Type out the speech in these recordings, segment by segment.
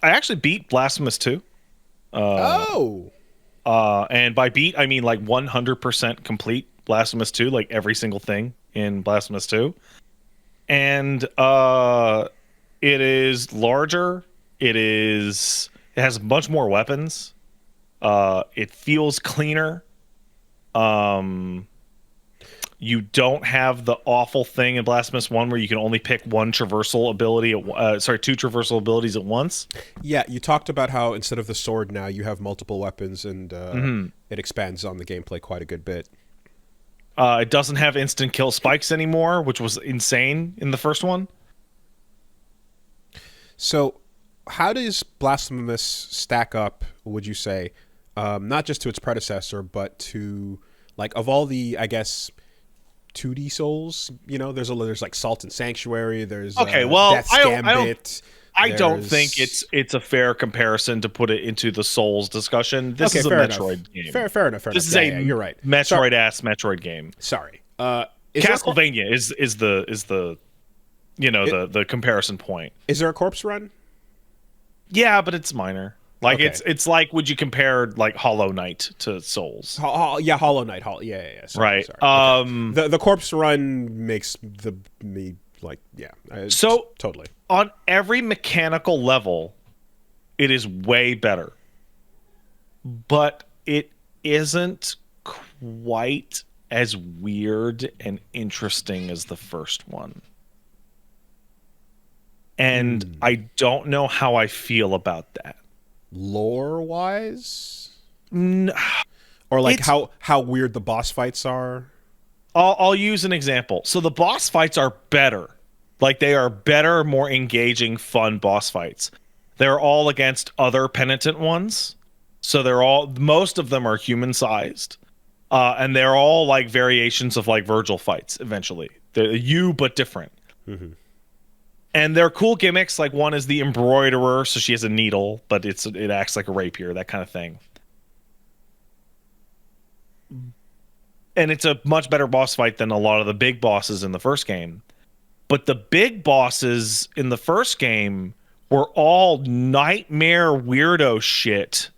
I actually beat Blasphemous 2. Uh, Oh, and by beat, I mean like 100% complete Blasphemous 2, like every single thing in Blasphemous 2. And it is larger. It has much more weapons. It feels cleaner. Um, you don't have the awful thing in Blasphemous 1 where you can only pick one traversal ability two traversal abilities at once. yeah. You talked about how instead of the sword now you have multiple weapons, and Hmm. it expands on the gameplay quite a good bit. It doesn't have instant kill spikes anymore, which was insane in the first one. So, how does Blasphemous stack up? Would you say, not just to its predecessor, but to like of all the, I guess, 2D Souls? You know, there's like Salt and Sanctuary. There's Okay, well, Death's Gambit. I don't think There's it's a fair comparison to put it into the Souls discussion. This okay, is a fair enough. Metroid game. Fair enough. Fair This enough. is Yeah, a yeah, you're right. Metroid ass Metroid game. Sorry. Is there a Castlevania is the the comparison point. is there a corpse run? Yeah, but it's minor. Like Okay. it's like would you compare like Hollow Knight to Souls? Yeah, Hollow Knight. Yeah. Sorry, Right. sorry. Okay. The corpse run makes me like yeah. So Totally. on every mechanical level, it is way better. But it isn't quite as weird and interesting as the first one. And I don't know how I feel about that. Lore wise, N- or like It's how weird the boss fights are. I'll use an example. So the boss fights are better. Like they are better, more engaging, fun boss fights. They're all against other penitent ones. So most of them are human sized. And they're all like variations of like Virgil fights eventually. They're you but different. And they're cool gimmicks. Like one is the embroiderer, so she has a needle, but it acts like a rapier, that kind of thing. And it's a much better boss fight than a lot of the big bosses in the first game. But the big bosses in the first game were all nightmare weirdo shit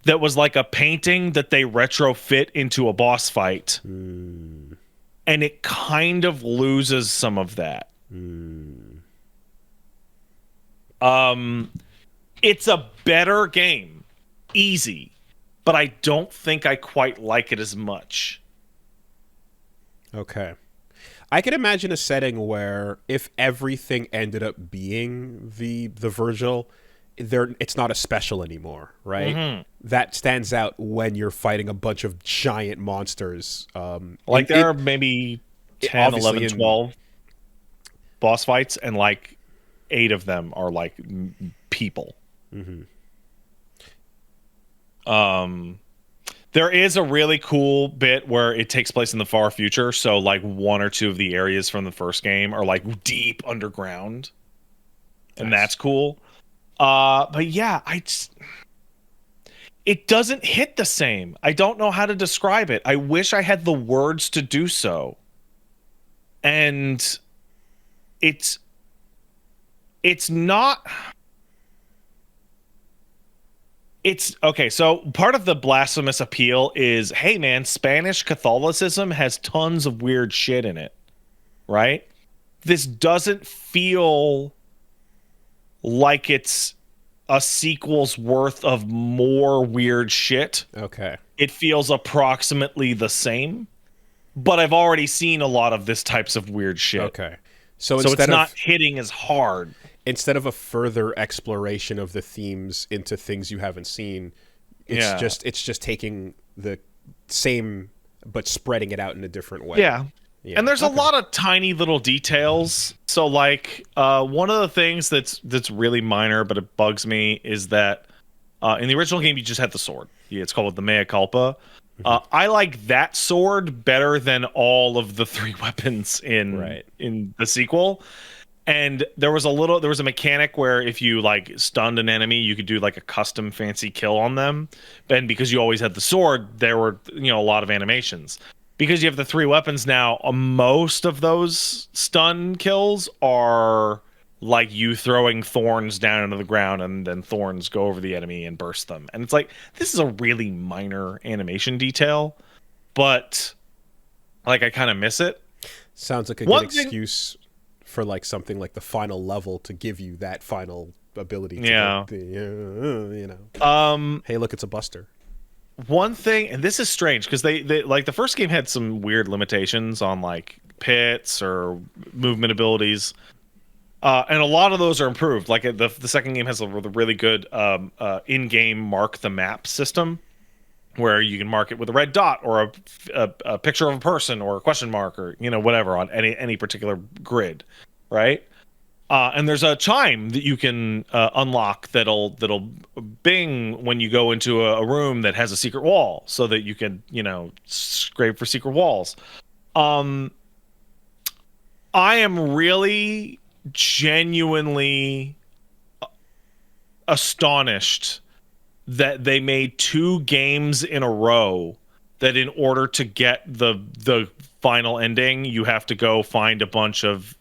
that was like a painting that they retrofit into a boss fight. And it kind of loses some of that. It's a better game. Easy. But I don't think I quite like it as much. Okay. I can imagine a setting where if everything ended up being the Virgil, it's not a special anymore, right? That stands out when you're fighting a bunch of giant monsters. Like there are maybe 10, obviously 11, 12 boss fights, and like 8 of them are like people. There is a really cool bit where it takes place in the far future. So like 1 or 2 of the areas from the first game are like deep underground. And that's cool. But yeah, it doesn't hit the same. I don't know how to describe it. I wish I had the words to do so. And it's not. It's okay. So part of the Blasphemous appeal is, hey man, Spanish Catholicism has tons of weird shit in it, right? This doesn't feel like it's a sequel's worth of more weird shit. Okay. It feels approximately the same, but I've already seen a lot of this types of weird shit. Okay. So So it's instead not of hitting as hard. instead of a further exploration of the themes into things you haven't seen, it's just taking the same but spreading it out in a different way. Yeah. And there's a lot of tiny little details. So like one of the things that's really minor but it bugs me is that in the original game you just had the sword. Yeah, it's called the Mea Culpa. I like that sword better than all of the 3 weapons in the sequel. And there was a mechanic where if you like stunned an enemy, you could do like a custom fancy kill on them. And because you always had the sword, there were a lot of animations. Because you have the 3 weapons now, most of those stun kills are like you throwing thorns down into the ground and then thorns go over the enemy and burst them. And it's like, this is a really minor animation detail, but like I kind of miss it. Sounds like a good excuse for like something like the final level to give you that final ability to Yeah. Hey, look, it's a buster. One thing, and this is strange because they like the first game had some weird limitations on like pits or movement abilities. And a lot of those are improved. Like the second game has a really good in-game mark the map system, where you can mark it with a red dot or a picture of a person or a question mark or whatever on any particular grid, right? And there's a chime that you can unlock that'll bing when you go into a room that has a secret wall, so that you can scrape for secret walls. I am really genuinely astonished that they made 2 games in a row that in order to get the final ending, you have to go find a bunch of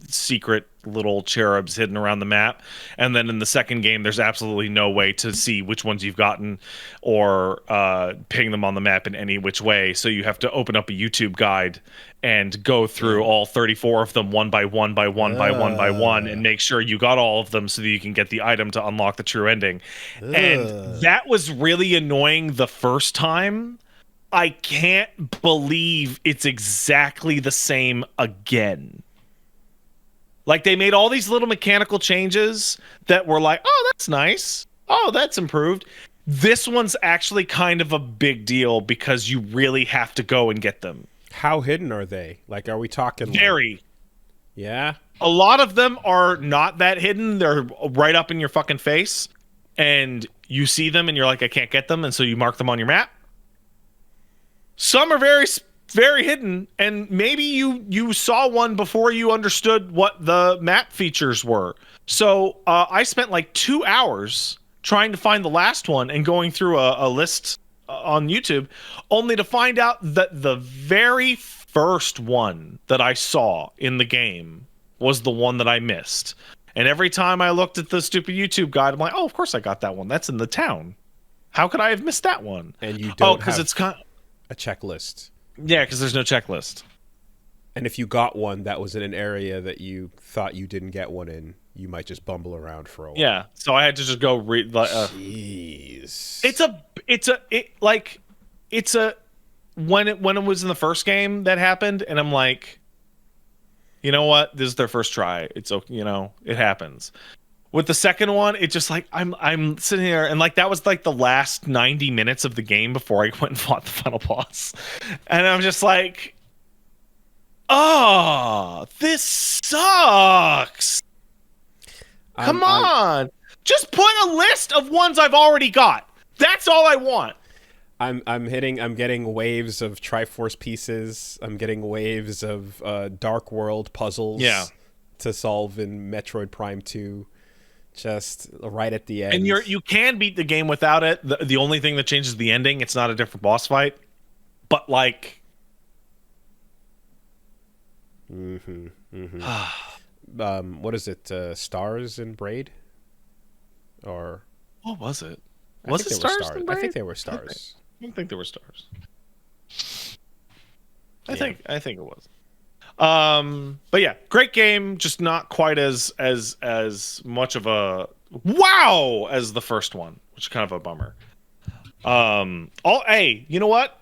secret little cherubs hidden around the map, and then in the second game there's absolutely no way to see which ones you've gotten or ping them on the map in any which way, so you have to open up a YouTube guide and go through all 34 of them one by one by one by one by one and make sure you got all of them so that you can get the item to unlock the true ending. And that was really annoying the first time. I can't believe it's exactly the same again. Like, they made all these little mechanical changes that were like, oh, that's nice. Oh, that's improved. This one's actually kind of a big deal because you really have to go and get them. How hidden are they? Like, are we talking very? Yeah. A lot of them are not that hidden. They're right up in your fucking face, and you see them and you're like, I can't get them, and so you mark them on your map. Some are very, very hidden, and maybe you saw one before you understood what the map features were. So I spent like 2 hours trying to find the last one and going through a list on YouTube, only to find out that the very first one that I saw in the game was the one that I missed. And every time I looked at the stupid YouTube guide, I'm like, oh, of course I got that one. That's in the town. How could I have missed that one? And you don't because it's kind a checklist. Yeah, because there's no checklist. And if you got one that was in an area that you thought you didn't get one in, you might just bumble around for a while. Yeah, so I had to just go read. Jeez. When it was in the first game that happened, and I'm like, you know what? This is their first try. It's okay, it happens. With the second one, it just like I'm sitting here and like that was like the last 90 minutes of the game before I went and fought the final boss, and I'm just like, oh, this sucks. Come on. Just put a list of ones I've already got. That's all I want. I'm getting waves of Triforce pieces. I'm getting waves of Dark World puzzles to solve in Metroid Prime 2. Just right at the end. And you can beat the game without it. The only thing that changes the ending, it's not a different boss fight. But like what is it? Stars in Braid? Or what was it? Was it Stars in Braid? I think they were Stars. I don't think they were Stars. I think it was. But yeah, great game, just not quite as much of a wow as the first one, which is kind of a bummer. Hey, you know what?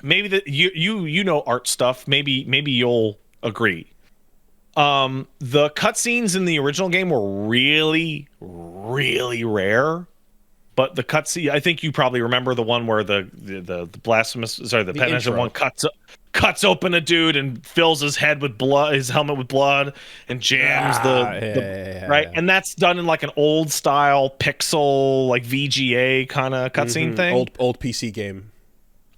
Maybe you know art stuff. Maybe you'll agree. The cutscenes in the original game were really, really rare. But the cutscene, I think you probably remember the one where the Blasphemous, the Penitent one cuts open a dude and fills his head with blood, his helmet with blood, and jams right. And that's done in like an old style pixel, like VGA kind of cutscene thing. Old PC game.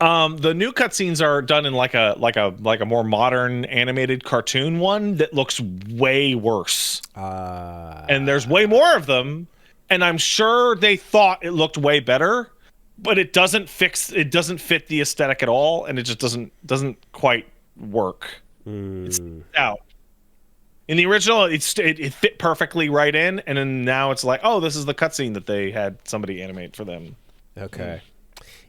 The new cutscenes are done in like a more modern animated cartoon one that looks way worse. And there's way more of them. And I'm sure they thought it looked way better, but it doesn't fit the aesthetic at all, and it just doesn't quite work. It's out. In the original, it fit perfectly right in, and then now it's like, oh, this is the cutscene that they had somebody animate for them. Okay.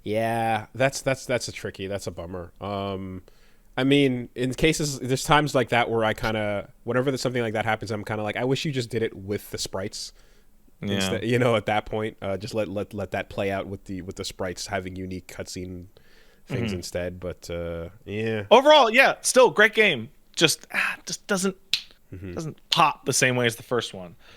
Yeah, that's a tricky. That's a bummer. I mean, in cases, there's times like that where I kind of, whenever there's something like that happens, I'm kind of like, I wish you just did it with the sprites. Yeah. Instead, at that point, just let that play out with the sprites having unique cutscene things instead. But yeah, Overall, yeah, still great game. Just doesn't pop the same way as the first one.